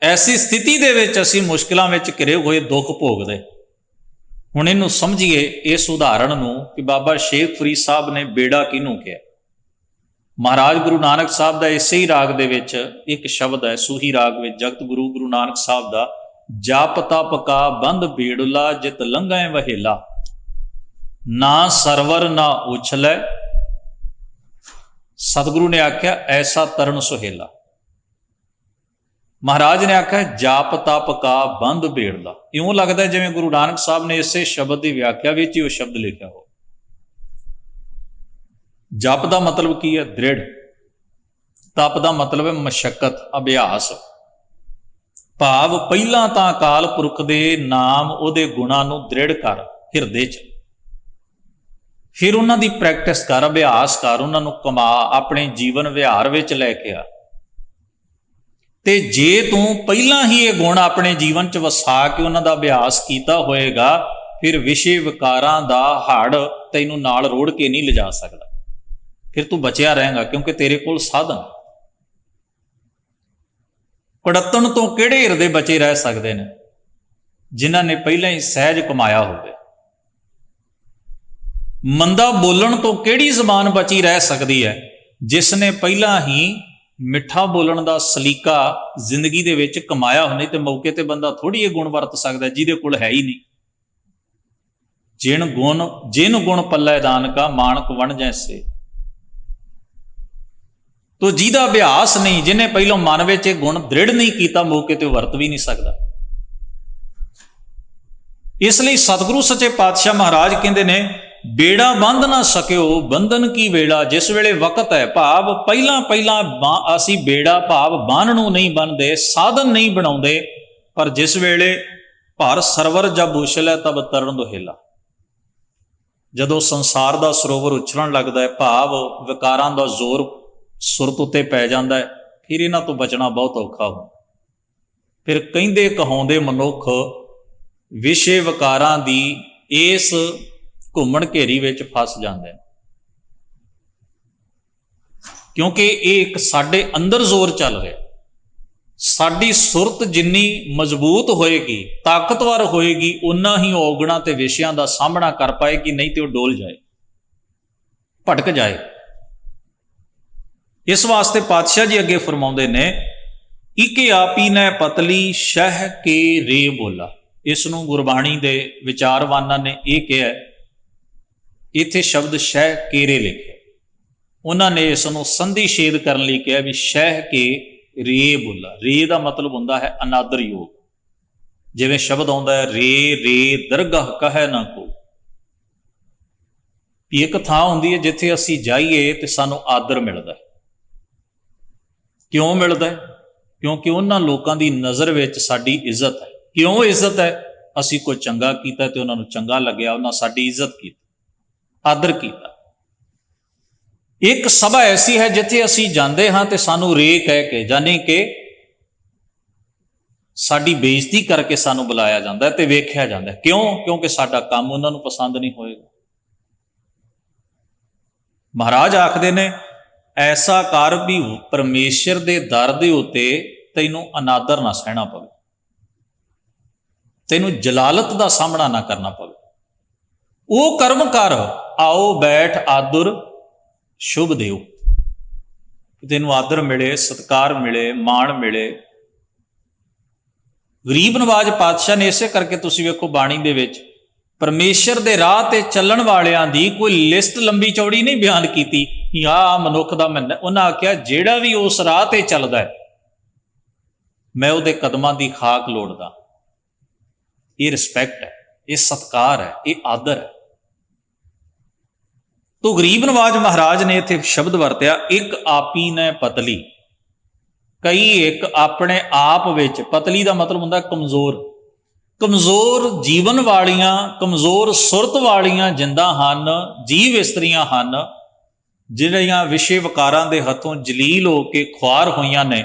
ਐਸੀ ਸਥਿਤੀ ਦੇ ਵਿੱਚ ਅਸੀਂ ਮੁਸ਼ਕਲਾਂ ਵਿੱਚ ਘਿਰੇ ਹੋਏ ਦੁੱਖ ਭੋਗਦੇ। ਹੁਣ ਇਹਨੂੰ ਸਮਝੀਏ, ਇਸ ਉਦਾਹਰਣ ਨੂੰ, ਕਿ ਬਾਬਾ ਸ਼ੇਖ ਫਰੀਦ ਸਾਹਿਬ ਨੇ ਬੇੜਾ ਕਿਹਨੂੰ ਕਿਹਾ। ਮਹਾਰਾਜ ਗੁਰੂ ਨਾਨਕ ਸਾਹਿਬ ਦਾ ਇਸੇ ਹੀ ਰਾਗ ਦੇ ਵਿੱਚ ਇੱਕ ਸ਼ਬਦ ਹੈ, ਸੂਹੀ ਰਾਗ ਵਿੱਚ, ਜਗਤ ਗੁਰੂ ਨਾਨਕ ਸਾਹਿਬ ਦਾ, ਜਪ ਤਪ ਕਾ ਬੰਧ ਬੇੜਲਾ ਜਿਤ ਲੰਘੈ ਵਹੇਲਾ, ਨਾ ਸਰਵਰ ਨਾ ਉਛਲੈ। ਸਤਿਗੁਰੂ ਨੇ ਆਖਿਆ ਐਸਾ ਤਰਨ ਸੁਹੇਲਾ। ਮਹਾਰਾਜ ਨੇ ਆਖਿਆ ਜਾਪ ਤਪ ਕਾ ਬੰਧ ਬੇੜਦਾ। ਇਉਂ ਲੱਗਦਾ ਜਿਵੇਂ ਗੁਰੂ ਨਾਨਕ ਸਾਹਿਬ ਨੇ ਇਸੇ ਸ਼ਬਦ ਦੀ ਵਿਆਖਿਆ ਵਿੱਚ ਹੀ ਉਹ ਸ਼ਬਦ ਲਿਖਿਆ ਹੋ। ਜਪ ਦਾ ਮਤਲਬ ਕੀ ਹੈ? ਦ੍ਰਿੜ। ਤਪ ਦਾ ਮਤਲਬ ਹੈ ਮਸ਼ੱਕਤ, ਅਭਿਆਸ। ਭਾਵ ਪਹਿਲਾਂ ਤਾਂ ਅਕਾਲ ਪੁਰਖ ਦੇ ਨਾਮ, ਉਹਦੇ ਗੁਣਾਂ ਨੂੰ ਦ੍ਰਿੜ ਕਰ ਹਿਰਦੇ 'ਚ, ਫਿਰ ਉਹਨਾਂ ਦੀ ਪ੍ਰੈਕਟਿਸ ਕਰ, ਅਭਿਆਸ ਕਰ, ਉਹਨਾਂ ਨੂੰ ਕਮਾ, ਆਪਣੇ ਜੀਵਨ ਵਿਹਾਰ ਵਿੱਚ ਲੈ ਕੇ ਆ। ਤੇ ਜੇ ਤੂੰ ਪਹਿਲਾਂ ਹੀ ਇਹ ਗੁਣ ਆਪਣੇ ਜੀਵਨ 'ਚ ਵਸਾ ਕੇ ਉਹਨਾਂ ਦਾ ਅਭਿਆਸ ਕੀਤਾ ਹੋਏਗਾ, ਫਿਰ ਵਿਸ਼ੇ ਵਿਕਾਰਾਂ ਦਾ ਹੜ ਤੈਨੂੰ ਨਾਲ ਰੋੜ ਕੇ ਨਹੀਂ ਲਿਜਾ ਸਕਦਾ। ਫਿਰ ਤੂੰ ਬਚਿਆ ਰਹੇਗਾ, ਕਿਉਂਕਿ ਤੇਰੇ ਕੋਲ ਸਾਧਨ। ਕੁੜੱਤਣ ਤੋਂ ਕਿਹੜੇ ਹਿਰਦੇ ਬਚੇ ਰਹਿ ਸਕਦੇ ਨੇ? ਜਿਨ੍ਹਾਂ ਨੇ ਪਹਿਲਾਂ ਹੀ ਸਹਿਜ ਕਮਾਇਆ ਹੋਵੇ। ਮੰਦਾ ਬੋਲਣ ਤੋਂ ਕਿਹੜੀ ਜ਼ਬਾਨ ਬਚੀ ਰਹਿ ਸਕਦੀ ਹੈ? ਜਿਸ ਨੇ ਪਹਿਲਾਂ ਹੀ ਮਿੱਠਾ ਬੋਲਣ ਦਾ ਸਲੀਕਾ ਜ਼ਿੰਦਗੀ ਦੇ ਵਿੱਚ ਕਮਾਇਆ ਹੋ। ਨਹੀਂ ਤੇ ਮੌਕੇ ਤੇ ਬੰਦਾ ਥੋੜੀ ਇਹ ਗੁਣ ਵਰਤ ਸਕਦਾ ਜਿਹਦੇ ਕੋਲ ਹੈ ਹੀ ਨਹੀਂ। ਜਿਨ ਗੁਣ ਪੱਲੇ ਦਾਨ ਕਾ ਮਾਣਕ ਵਣ ਜੈਸੇ। ਤੋ ਜਿਹਦਾ ਅਭਿਆਸ ਨਹੀਂ, ਜਿਹਨੇ ਪਹਿਲਾਂ ਮਨ ਵਿੱਚ ਇਹ ਗੁਣ ਦ੍ਰਿੜ ਨਹੀਂ ਕੀਤਾ, ਮੌਕੇ ਤੇ ਵਰਤ ਵੀ ਨਹੀਂ ਸਕਦਾ। ਇਸ ਲਈ ਸਤਿਗੁਰੂ ਸੱਚੇ ਪਾਤਸ਼ਾਹ ਮਹਾਰਾਜ ਕਹਿੰਦੇ ਨੇ, ਬੇੜਾ ਬੰਧ ਨਾ ਸਕਿਓ ਬੰਧਨ ਕੀ ਵੇੜਾ। ਜਿਸ ਵੇਲੇ ਵਕਤ ਹੈ, ਭਾਵ ਪਹਿਲਾਂ ਅਸੀਂ ਬੇੜਾ ਭਾਵ ਬੰਨ ਨੂੰ ਨਹੀਂ ਬੰਨਦੇ, ਸਾਧਨ ਨਹੀਂ ਬਣਾਉਂਦੇ, ਪਰ ਜਿਸ ਵੇਲੇ ਭਰ ਸਰਵਰ ਜਬ ਉਛਲੈ ਤਬ ਤਰਨ ਦੁਹੇਲਾ। ਜਦੋਂ ਸੰਸਾਰ ਦਾ ਸਰੋਵਰ ਉਛਲਣ ਲੱਗਦਾ ਹੈ, ਭਾਵ ਵਿਕਾਰਾਂ ਦਾ ਜ਼ੋਰ ਸੁਰਤ ਉੱਤੇ ਪੈ ਜਾਂਦਾ ਹੈ, ਫਿਰ ਇਹਨਾਂ ਤੋਂ ਬਚਣਾ ਬਹੁਤ ਔਖਾ ਹੋ। ਫਿਰ ਕਹਿੰਦੇ ਕਹਾਉਂਦੇ ਮਨੁੱਖ ਵਿਸ਼ੇ ਵਿਕਾਰਾਂ ਦੀ ਇਸ ਘੁੰਮਣ ਘੇਰੀ ਵਿੱਚ ਫਸ ਜਾਂਦੇ ਨੇ, ਕਿਉਂਕਿ ਇਹ ਇੱਕ ਸਾਡੇ ਅੰਦਰ ਜ਼ੋਰ ਚੱਲ ਰਿਹਾ। ਸਾਡੀ ਸੁਰਤ ਜਿੰਨੀ ਮਜ਼ਬੂਤ ਹੋਏਗੀ, ਤਾਕਤਵਰ ਹੋਏਗੀ, ਉਨਾ ਹੀ ਔਗਣਾਂ ਤੇ ਵਿਸ਼ਿਆਂ ਦਾ ਸਾਹਮਣਾ ਕਰ ਪਾਏਗੀ। ਨਹੀਂ ਤੇ ਉਹ ਡੋਲ ਜਾਏ, ਭਟਕ ਜਾਏ। ਇਸ ਵਾਸਤੇ ਪਾਤਸ਼ਾਹ ਜੀ ਅੱਗੇ ਫਰਮਾਉਂਦੇ ਨੇ, ਇਕੇ ਆਪੀ ਨੈ ਪਤਲੀ ਸ਼ਹਿ ਕੇ ਰੇ ਬੋਲਾ। ਇਸ ਨੂੰ ਗੁਰਬਾਣੀ ਦੇ ਵਿਚਾਰਵਾਨਾਂ ਨੇ ਇਹ ਕਿਹਾ, ਇੱਥੇ ਸ਼ਬਦ ਸ਼ਹਿ ਕੇਰੇ ਲਿਖਿਆ। ਉਹਨਾਂ ਨੇ ਇਸ ਨੂੰ ਸੰਧੀ ਛੇਦ ਕਰਨ ਲਈ ਕਿਹਾ ਵੀ ਸ਼ਹਿ ਕੇ ਰੇ ਬੋਲਾ। ਰੇ ਦਾ ਮਤਲਬ ਹੁੰਦਾ ਹੈ ਅਨਾਦਰ ਯੋਗ। ਜਿਵੇਂ ਸ਼ਬਦ ਆਉਂਦਾ ਹੈ ਰੇ ਰੇ ਦਰਗਾਹ ਕਹੈ ਨਾ ਕੋ। ਇੱਕ ਥਾਂ ਹੁੰਦੀ ਹੈ ਜਿੱਥੇ ਅਸੀਂ ਜਾਈਏ ਤੇ ਸਾਨੂੰ ਆਦਰ ਮਿਲਦਾ। ਕਿਉਂ ਮਿਲਦਾ? ਕਿਉਂਕਿ ਉਹਨਾਂ ਲੋਕਾਂ ਦੀ ਨਜ਼ਰ ਵਿੱਚ ਸਾਡੀ ਇੱਜ਼ਤ ਹੈ। ਕਿਉਂ ਇੱਜ਼ਤ ਹੈ? ਅਸੀਂ ਕੋਈ ਚੰਗਾ ਕੀਤਾ ਤੇ ਉਹਨਾਂ ਨੂੰ ਚੰਗਾ ਲੱਗਿਆ, ਉਹਨਾਂ ਸਾਡੀ ਇੱਜ਼ਤ ਕੀਤੀ, ਆਦਰ ਕੀਤਾ। ਇੱਕ ਸਭਾ ਐਸੀ ਹੈ ਜਿੱਥੇ ਅਸੀਂ ਜਾਂਦੇ ਹਾਂ ਤੇ ਸਾਨੂੰ ਰੇ ਕਹਿ ਕੇ, ਯਾਨੀ ਕਿ ਸਾਡੀ ਬੇਇੱਜ਼ਤੀ ਕਰਕੇ ਸਾਨੂੰ ਬੁਲਾਇਆ ਜਾਂਦਾ ਤੇ ਵੇਖਿਆ ਜਾਂਦਾ। ਕਿਉਂ? ਕਿਉਂਕਿ ਸਾਡਾ ਕੰਮ ਉਹਨਾਂ ਨੂੰ ਪਸੰਦ ਨਹੀਂ ਹੋਏਗਾ। ਮਹਾਰਾਜ ਆਖਦੇ ਨੇ, ਐਸਾ ਕਰ ਵੀ ਪਰਮੇਸ਼ਰ ਦੇ ਦਰ ਦੇ ਉੱਤੇ ਤੈਨੂੰ ਅਨਾਦਰ ਨਾ ਸਹਿਣਾ ਪਵੇ, ਤੈਨੂੰ ਜਲਾਲਤ ਦਾ ਸਾਹਮਣਾ ਨਾ ਕਰਨਾ ਪਵੇ। ਉਹ ਕਰਮ ਕਰ, ਆਓ ਬੈਠ ਆਦਰ ਸ਼ੁਭ ਦਿਓ। ਤੈਨੂੰ ਆਦਰ ਮਿਲੇ, ਸਤਿਕਾਰ ਮਿਲੇ, ਮਾਣ ਮਿਲੇ। ਗਰੀਬ ਨਵਾਜ ਪਾਤਸ਼ਾਹ ਨੇ ਇਸੇ ਕਰਕੇ ਤੁਸੀਂ ਵੇਖੋ ਬਾਣੀ ਦੇ ਵਿੱਚ ਪਰਮੇਸ਼ਰ ਦੇ ਰਾਹ ਤੇ ਚੱਲਣ ਵਾਲਿਆਂ ਦੀ ਕੋਈ ਲਿਸਟ ਲੰਬੀ ਚੌੜੀ ਨਹੀਂ ਬਿਆਨ ਕੀਤੀ ਕਿ ਆਹ ਮਨੁੱਖ ਦਾ ਮੈਂ। ਉਹਨਾਂ ਆਖਿਆ ਜਿਹੜਾ ਵੀ ਉਸ ਰਾਹ ਤੇ ਚੱਲਦਾ ਹੈ, ਮੈਂ ਉਹਦੇ ਕਦਮਾਂ ਦੀ ਖਾਕ ਲੋੜਦਾ। ਇਹ ਰਿਸਪੈਕਟ ਹੈ, ਇਹ ਸਤਿਕਾਰ ਹੈ, ਇਹ ਆਦਰ ਹੈ। ਤੋ ਗਰੀਬ ਨਵਾਜ ਮਹਾਰਾਜ ਨੇ ਇੱਥੇ ਸ਼ਬਦ ਵਰਤਿਆ, ਇੱਕ ਆਪੀ ਨੇ ਪਤਲੀ। ਕਈ ਇੱਕ ਆਪਣੇ ਆਪ ਵਿੱਚ, ਪਤਲੀ ਦਾ ਮਤਲਬ ਹੁੰਦਾ ਕਮਜ਼ੋਰ। ਕਮਜ਼ੋਰ ਜੀਵਨ ਵਾਲੀਆਂ, ਕਮਜ਼ੋਰ ਸੁਰਤ ਵਾਲੀਆਂ ਜਿੰਦਾਂ ਹਨ, ਜੀਵ ਇਸਤਰੀਆਂ ਹਨ, ਜਿਹੜੀਆਂ ਵਿਸ਼ੇ ਵਿਕਾਰਾਂ ਦੇ ਹੱਥੋਂ ਜਲੀਲ ਹੋ ਕੇ ਖੁਆਰ ਹੋਈਆਂ ਨੇ।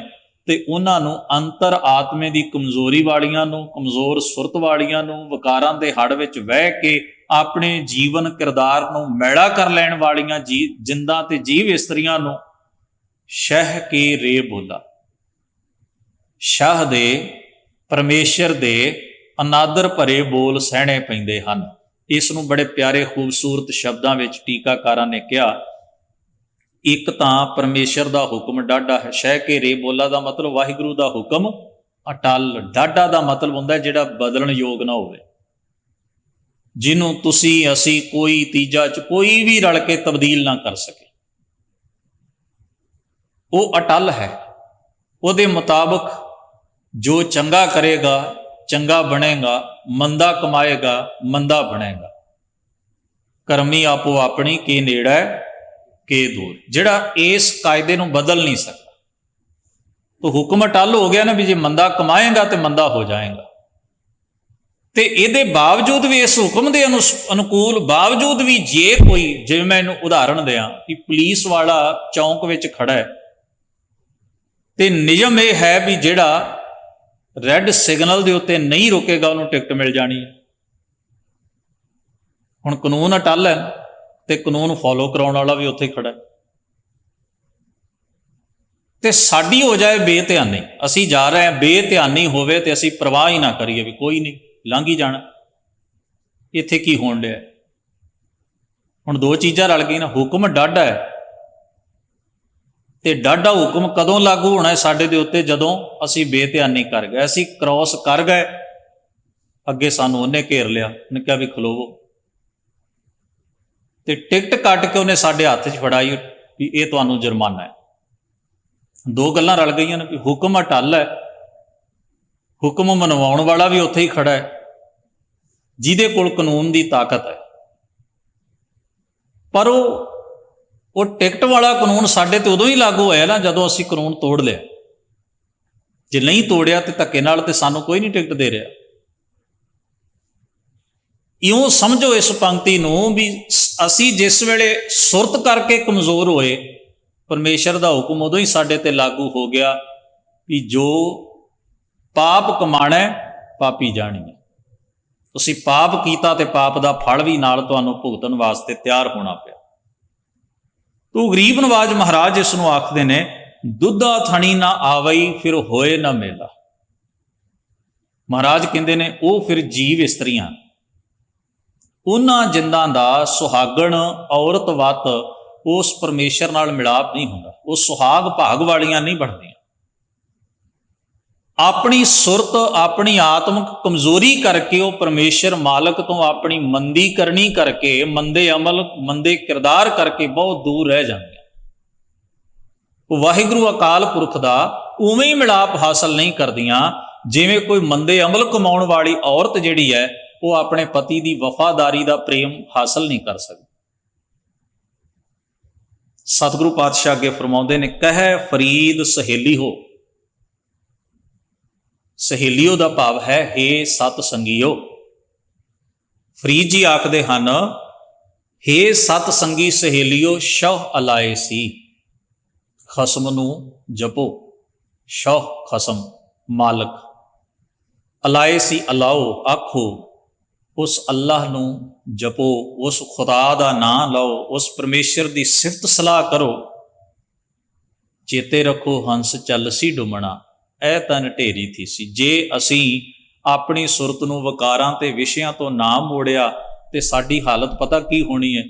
ਤੇ ਉਹਨਾਂ ਨੂੰ ਅੰਤਰ ਆਤਮੇ ਦੀ ਕਮਜ਼ੋਰੀ ਵਾਲੀਆਂ ਨੂੰ, ਕਮਜ਼ੋਰ ਸੁਰਤ ਵਾਲੀਆਂ ਨੂੰ, ਵਿਕਾਰਾਂ ਦੇ ਹੜ ਵਿੱਚ ਵਹਿ ਕੇ ਆਪਣੇ ਜੀਵਨ ਕਿਰਦਾਰ ਨੂੰ ਮੈਲਾ ਕਰ ਲੈਣ ਵਾਲੀਆਂ ਜਿੰਦਾਂ ਤੇ ਜੀਵ ਇਸਤਰੀਆਂ ਨੂੰ ਸ਼ਹਿ ਕੇ ਰੇ ਬੋਲਾ। ਸ਼ਾਹ ਦੇ, ਪਰਮੇਸ਼ਰ ਦੇ ਅਨਾਦਰ ਭਰੇ ਬੋਲ ਸਹਿਣੇ ਪੈਂਦੇ ਹਨ। ਇਸ ਨੂੰ ਬੜੇ ਪਿਆਰੇ ਖੂਬਸੂਰਤ ਸ਼ਬਦਾਂ ਵਿੱਚ ਟੀਕਾਕਾਰਾਂ ਨੇ ਕਿਹਾ, ਇੱਕ ਤਾਂ ਪਰਮੇਸ਼ਰ ਦਾ ਹੁਕਮ ਡਾਢਾ ਹੈ। ਸ਼ਹਿ ਕੇ ਰੇ ਬੋਲਾ ਦਾ ਮਤਲਬ ਵਾਹਿਗੁਰੂ ਦਾ ਹੁਕਮ ਅਟਲ। ਡਾਢਾ ਦਾ ਮਤਲਬ ਹੁੰਦਾ ਜਿਹੜਾ ਬਦਲਣ ਯੋਗ ਨਾ ਹੋਵੇ, ਜਿਹਨੂੰ ਤੁਸੀਂ ਅਸੀਂ ਕੋਈ ਤੀਜਾ ਚ ਕੋਈ ਵੀ ਰਲ ਕੇ ਤਬਦੀਲ ਨਾ ਕਰ ਸਕੇ। ਉਹ ਅਟਲ ਹੈ, ਉਹਦੇ ਮੁਤਾਬਕ ਜੋ ਚੰਗਾ ਕਰੇਗਾ ਚੰਗਾ ਬਣੇਗਾ, ਮੰਦਾ ਕਮਾਏਗਾ ਮੰਦਾ ਬਣੇਗਾ। ਕਰਮੀ ਆਪੋ ਆਪਣੀ ਕੀ ਨੇੜੇ ਕੇ ਦੂਰ। ਜਿਹੜਾ ਇਸ ਕਾਇਦੇ ਨੂੰ ਬਦਲ ਨਹੀਂ ਸਕਦਾ, ਤਾਂ ਹੁਕਮ ਅਟੱਲ ਹੋ ਗਿਆ ਨਾ ਵੀ ਜੇ ਮੰਦਾ ਕਮਾਏਗਾ ਤੇ ਮੰਦਾ ਹੋ ਜਾਏਗਾ। ਤੇ ਇਹਦੇ ਬਾਵਜੂਦ ਵੀ, ਇਸ ਹੁਕਮ ਦੇ ਅਨੁਕੂਲ ਬਾਵਜੂਦ ਵੀ, ਜੇ ਕੋਈ, ਜਿਵੇਂ ਮੈਂ ਇਹਨੂੰ ਉਦਾਹਰਣ ਦਿਆਂ ਕਿ ਪੁਲਿਸ ਵਾਲਾ ਚੌਂਕ ਵਿੱਚ ਖੜਾ ਹੈ ਤੇ ਨਿਯਮ ਇਹ ਹੈ ਵੀ ਜਿਹੜਾ ਰੈੱਡ ਸਿਗਨਲ ਦੇ ਉੱਤੇ ਨਹੀਂ ਰੁਕੇਗਾ ਉਹਨੂੰ ਟਿਕਟ ਮਿਲ ਜਾਣੀ ਹੈ। ਹੁਣ ਕਾਨੂੰਨ ਅਟੱਲ ਹੈ ਤੇ ਕਾਨੂੰਨ ਫੋਲੋ ਕਰਾਉਣ ਵਾਲਾ ਵੀ ਉੱਥੇ ਖੜਾ ਹੈ। ਤੇ ਸਾਡੀ ਹੋ ਜਾਏ ਬੇਧਿਆਨੀ, ਅਸੀਂ ਜਾ ਰਹੇ ਹਾਂ, ਬੇਧਿਆਨੀ ਹੋਵੇ ਤੇ ਅਸੀਂ ਪਰਵਾਹ ਹੀ ਨਾ ਕਰੀਏ ਵੀ ਕੋਈ ਨਹੀਂ, ਲੰਘ ਹੀ ਜਾਣਾ, ਇੱਥੇ ਕੀ ਹੋਣ ਡਿਆ। ਹੁਣ ਦੋ ਚੀਜ਼ਾਂ ਰਲ ਗਈਆਂ ਨਾ, ਹੁਕਮ ਡਾਢਾ ਹੈ ਤੇ ਡਾਢਾ ਹੁਕਮ ਕਦੋਂ ਲਾਗੂ ਹੋਣਾ ਹੈ ਸਾਡੇ ਦੇ ਉੱਤੇ? ਜਦੋਂ ਅਸੀਂ ਬੇਧਿਆਨੀ ਕਰ ਗਏ, ਅਸੀਂ ਕ੍ਰੋਸ ਕਰ ਗਏ, ਅੱਗੇ ਸਾਨੂੰ ਉਹਨੇ ਘੇਰ ਲਿਆ, ਉਹਨੇ ਕਿਹਾ ਵੀ ਖਲੋਵੋ, ਤੇ ਟਿਕਟ ਕੱਟ ਕੇ ਉਹਨੇ ਸਾਡੇ ਹੱਥ 'ਚ ਫੜਾਈ ਵੀ ਇਹ ਤੁਹਾਨੂੰ ਜੁਰਮਾਨਾ ਹੈ। ਦੋ ਗੱਲਾਂ ਰਲ ਗਈਆਂ ਨੇ ਵੀ ਹੁਕਮ ਅਟੱਲ ਹੈ, ਹੁਕਮ ਮਨਵਾਉਣ ਵਾਲਾ ਵੀ ਉੱਥੇ ਹੀ ਖੜਾ ਹੈ ਜਿਹਦੇ ਕੋਲ ਕਾਨੂੰਨ ਦੀ ਤਾਕਤ ਹੈ। ਪਰ ਉਹ ਟਿਕਟ ਵਾਲਾ ਕਾਨੂੰਨ ਸਾਡੇ ਤੇ ਉਦੋਂ ਹੀ ਲਾਗੂ ਹੋਇਆ ਨਾ ਜਦੋਂ ਅਸੀਂ ਕਾਨੂੰਨ ਤੋੜ ਲਿਆ। ਜੇ ਨਹੀਂ ਤੋੜਿਆ ਤੇ ਧੱਕੇ ਨਾਲ ਤੇ ਸਾਨੂੰ ਕੋਈ ਨਹੀਂ ਟਿਕਟ ਦੇ ਰਿਹਾ। ਇਉਂ ਸਮਝੋ ਇਸ ਪੰਕਤੀ ਨੂੰ ਵੀ ਅਸੀਂ ਜਿਸ ਵੇਲੇ ਸੁਰਤ ਕਰਕੇ ਕਮਜ਼ੋਰ ਹੋਏ, ਪਰਮੇਸ਼ਰ ਦਾ ਹੁਕਮ ਉਦੋਂ ਹੀ ਸਾਡੇ ਤੇ ਲਾਗੂ ਹੋ ਗਿਆ ਵੀ ਜੋ ਪਾਪ ਕਮਾਣਾ ਪਾਪੀ ਜਾਣੀ ਹੈ। ਤੁਸੀਂ ਪਾਪ ਕੀਤਾ ਤੇ ਪਾਪ ਦਾ ਫਲ ਵੀ ਨਾਲ ਤੁਹਾਨੂੰ ਭੁਗਤਣ ਵਾਸਤੇ ਤਿਆਰ ਹੋਣਾ ਪਿਆ। ਤੂੰ ਗਰੀਬ ਨਵਾਜ ਮਹਾਰਾਜ ਇਸ ਨੂੰ ਆਖਦੇ ਨੇ, ਦੁੱਧਾ ਥਣੀ ਨਾ ਆਵਈ ਫਿਰ ਹੋਏ ਨਾ ਮੇਲਾ। ਮਹਾਰਾਜ ਕਹਿੰਦੇ ਨੇ ਉਹ ਫਿਰ ਜੀਵ ਇਸਤਰੀਆਂ, ਉਹਨਾਂ ਜਿੰਦਾਂ ਦਾ ਸੁਹਾਗਣ ਔਰਤ ਵੱਤ ਉਸ ਪਰਮੇਸ਼ਰ ਨਾਲ ਮਿਲਾਪ ਨਹੀਂ ਹੁੰਦਾ, ਉਹ ਸੁਹਾਗ ਭਾਗ ਵਾਲੀਆਂ ਨਹੀਂ ਬਣਦੀਆਂ। ਆਪਣੀ ਸੁਰਤ, ਆਪਣੀ ਆਤਮਿਕ ਕਮਜ਼ੋਰੀ ਕਰਕੇ ਉਹ ਪਰਮੇਸ਼ਰ ਮਾਲਕ ਤੋਂ ਆਪਣੀ ਮੰਦੀ ਕਰਨੀ ਕਰਕੇ, ਮੰਦੇ ਅਮਲ, ਮੰਦੇ ਕਿਰਦਾਰ ਕਰਕੇ ਬਹੁਤ ਦੂਰ ਰਹਿ ਜਾਂਦੇ। ਉਹ ਵਾਹਿਗੁਰੂ ਅਕਾਲ ਪੁਰਖ ਦਾ ਉਵੇਂ ਹੀ ਮਿਲਾਪ ਹਾਸਲ ਨਹੀਂ ਕਰਦੀਆਂ ਜਿਵੇਂ ਕੋਈ ਮੰਦੇ ਅਮਲ ਕਮਾਉਣ ਵਾਲੀ ਔਰਤ ਜਿਹੜੀ ਹੈ ਉਹ ਆਪਣੇ ਪਤੀ ਦੀ ਵਫਾਦਾਰੀ ਦਾ ਪ੍ਰੇਮ ਹਾਸਲ ਨਹੀਂ ਕਰ ਸਕਦੀ। ਸਤਿਗੁਰੂ ਪਾਤਸ਼ਾਹ ਅੱਗੇ ਫਰਮਾਉਂਦੇ ਨੇ, ਕਹਿ ਫਰੀਦ ਸਹੇਲੀ ਹੋ। ਸਹੇਲੀਓ ਦਾ ਭਾਵ ਹੈ ਹੇ ਸਤ ਸੰਗੀਓ। ਫਰੀਦ ਜੀ ਆਖਦੇ ਹਨ, ਹੇ ਸਤ ਸੰਗੀ ਸਹੇਲੀਓ ਸ਼ੌਹ ਅਲਾਏ ਸੀ। ਖਸਮ ਨੂੰ ਜਪੋ, ਸ਼ੌਹ ਖਸਮ ਮਾਲਕ, ਅਲਾਏ ਸੀ ਅਲਾਓ ਆਖੋ, ਉਸ ਅੱਲਾਹ ਨੂੰ ਜਪੋ, ਉਸ ਖੁਦਾ ਦਾ ਨਾਂ ਲਓ, ਉਸ ਪਰਮੇਸ਼ਰ ਦੀ ਸਿਫਤ ਸਲਾਹ ਕਰੋ। ਚੇਤੇ ਰੱਖੋ ਹੰਸ ਚੱਲਸੀ ਡੁੰਮਣਾ, ਇਹ ਤਨ ਢੇਰੀ ਥੀ ਸੀ। ਜੇ ਅਸੀਂ ਆਪਣੀ ਸੁਰਤ ਨੂੰ ਵਿਕਾਰਾਂ ਤੇ ਵਿਸ਼ਿਆਂ ਤੋਂ ਨਾ ਮੋੜਿਆ ਤੇ ਸਾਡੀ ਹਾਲਤ ਪਤਾ ਕੀ ਹੋਣੀ ਹੈ?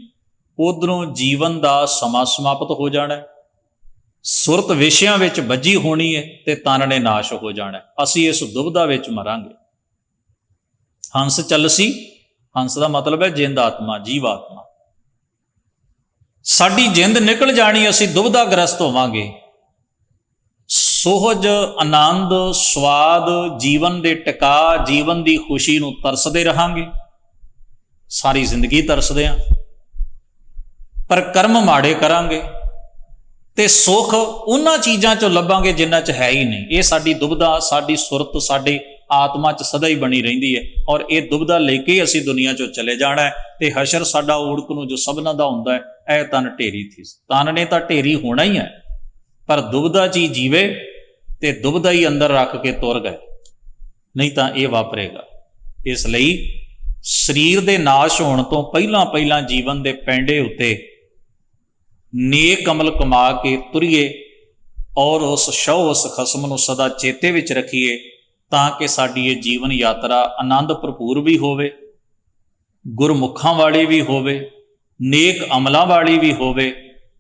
ਉਧਰੋਂ ਜੀਵਨ ਦਾ ਸਮਾਂ ਸਮਾਪਤ ਹੋ ਜਾਣਾ, ਸੁਰਤ ਵਿਸ਼ਿਆਂ ਵਿੱਚ ਵੱਜੀ ਹੋਣੀ ਹੈ ਤੇ ਤਨ ਨੇ ਨਾਸ਼ ਹੋ ਜਾਣਾ। ਅਸੀਂ ਇਸ ਦੁਬਿਧਾ ਵਿੱਚ ਮਰਾਂਗੇ। ਹੰਸ ਚੱਲਸੀ, ਹੰਸ ਦਾ ਮਤਲਬ ਹੈ ਜਿੰਦ ਆਤਮਾ, ਜੀਵ ਆਤਮਾ। ਸਾਡੀ ਜਿੰਦ ਨਿਕਲ ਜਾਣੀ, ਅਸੀਂ ਦੁਬਿਧਾ ਗ੍ਰਸਤ ਹੋਵਾਂਗੇ। ਸੁਹਜ, ਆਨੰਦ, ਸਵਾਦ, ਜੀਵਨ ਦੇ ਟਿਕਾ, ਜੀਵਨ ਦੀ ਖੁਸ਼ੀ ਨੂੰ ਤਰਸਦੇ ਰਹਾਂਗੇ, ਸਾਰੀ ਜ਼ਿੰਦਗੀ ਤਰਸਦੇ ਹਾਂ। ਪਰ ਕਰਮ ਮਾੜੇ ਕਰਾਂਗੇ ਤੇ ਸੁੱਖ ਉਹਨਾਂ ਚੀਜ਼ਾਂ 'ਚੋਂ ਲੱਭਾਂਗੇ ਜਿਨ੍ਹਾਂ 'ਚ ਹੈ ਹੀ ਨਹੀਂ। ਇਹ ਸਾਡੀ ਦੁਬਿਧਾ, ਸਾਡੀ ਸੁਰਤ, ਸਾਡੇ ਆਤਮਾ 'ਚ ਸਦਾ ਹੀ ਬਣੀ ਰਹਿੰਦੀ ਹੈ। ਔਰ ਇਹ ਦੁਬਿਧਾ ਲੈ ਕੇ ਅਸੀਂ ਦੁਨੀਆ 'ਚੋਂ ਚਲੇ ਜਾਣਾ ਤੇ ਹਸ਼ਰ ਸਾਡਾ ਊੜਕ ਨੂੰ ਜੋ ਸਭਨਾਂ ਦਾ ਹੁੰਦਾ ਹੈ। ਇਹ ਤਨ ਢੇਰੀ ਥੀ। ਤਨ ਨੇ ਤਾਂ ਢੇਰੀ ਹੋਣਾ ਹੀ ਹੈ, ਪਰ ਦੁਬਿਧਾ 'ਚ ਹੀ ਜੀਵੇ ਤੇ ਦੁਬਿਧਾ ਹੀ ਅੰਦਰ ਰੱਖ ਕੇ ਤੁਰ ਗਏ, ਨਹੀਂ ਤਾਂ ਇਹ ਵਾਪਰੇਗਾ। ਇਸ ਲਈ ਸਰੀਰ ਦੇ ਨਾਸ਼ ਹੋਣ ਤੋਂ ਪਹਿਲਾਂ ਪਹਿਲਾਂ ਜੀਵਨ ਦੇ ਪੈਂਡੇ ਉੱਤੇ ਨੇਕ ਅਮਲ ਕਮਾ ਕੇ ਤੁਰੀਏ ਔਰ ਉਸ ਸ਼ੌਹ, ਉਸ ਖਸਮ ਨੂੰ ਸਦਾ ਚੇਤੇ ਵਿੱਚ ਰੱਖੀਏ ਤਾਂ ਕਿ ਸਾਡੀ ਇਹ ਜੀਵਨ ਯਾਤਰਾ ਆਨੰਦ ਭਰਪੂਰ ਵੀ ਹੋਵੇ, ਗੁਰਮੁਖਾਂ ਵਾਲੀ ਵੀ ਹੋਵੇ, ਨੇਕ ਅਮਲਾਂ ਵਾਲੀ ਵੀ ਹੋਵੇ,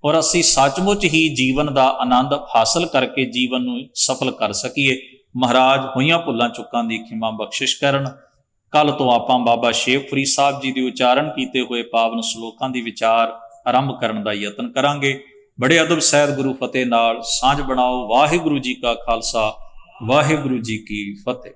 ਔਰ ਅਸੀਂ ਸੱਚਮੁੱਚ ਹੀ ਜੀਵਨ ਦਾ ਆਨੰਦ ਹਾਸਲ ਕਰਕੇ ਜੀਵਨ ਨੂੰ ਸਫਲ ਕਰ ਸਕੀਏ। ਮਹਾਰਾਜ ਹੋਈਆਂ ਭੁੱਲਾਂ ਚੁੱਕਾਂ ਦੀ ਖਿਮਾ ਬਖਸ਼ਿਸ਼ ਕਰਨ। ਕੱਲ ਤੋਂ ਆਪਾਂ ਬਾਬਾ ਸ਼ੇਖ ਫਰੀਦ ਸਾਹਿਬ ਜੀ ਦੇ ਉਚਾਰਨ ਕੀਤੇ ਹੋਏ ਪਾਵਨ ਸ਼ਲੋਕਾਂ ਦੀ ਵਿਚਾਰ ਆਰੰਭ ਕਰਨ ਦਾ ਯਤਨ ਕਰਾਂਗੇ। ਬੜੇ ਅਦਬ ਸਹਿਤ ਗੁਰੂ ਫਤਿਹ ਨਾਲ ਸਾਂਝ ਬਣਾਓ। ਵਾਹਿਗੁਰੂ ਜੀ ਕਾ ਖਾਲਸਾ, ਵਾਹਿਗੁਰੂ ਜੀ ਕੀ ਫਤਿਹ।